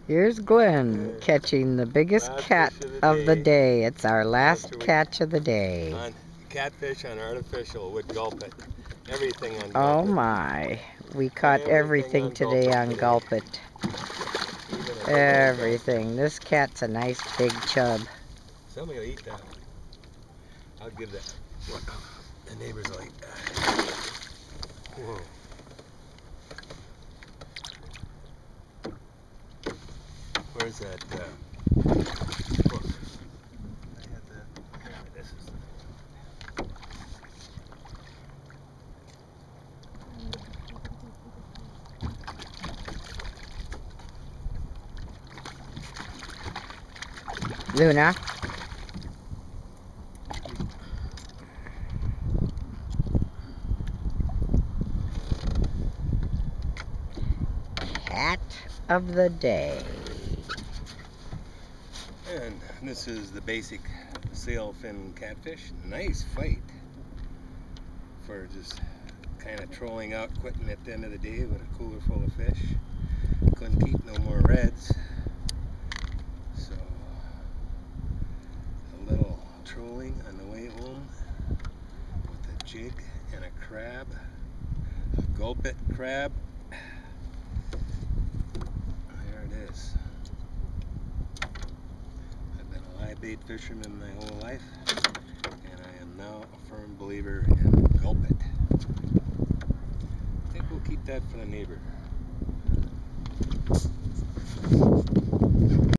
Here's Glenn catching the biggest Last cat fish of the day. It's our last catch of the day. On catfish on artificial with Gulp it. Everything on Gulp Oh it. my. We caught everything today on Gulp it. Everything. This cat's a nice big chub. Somebody will eat that. I'll give that. The neighbors will eat that. Whoa. Where's that hook? This is Luna. Cat of the day. And this is the basic sailfin catfish. Nice fight for just kind of trolling out, quitting at the end of the day with a cooler full of fish. Couldn't keep no more reds, so a little trolling on the way home with a jig and a crab, a gulpit crab. There it is. I've been a live bait fisherman my whole life, and I am now a firm believer in Gulpit. I think we'll keep that for the neighbor.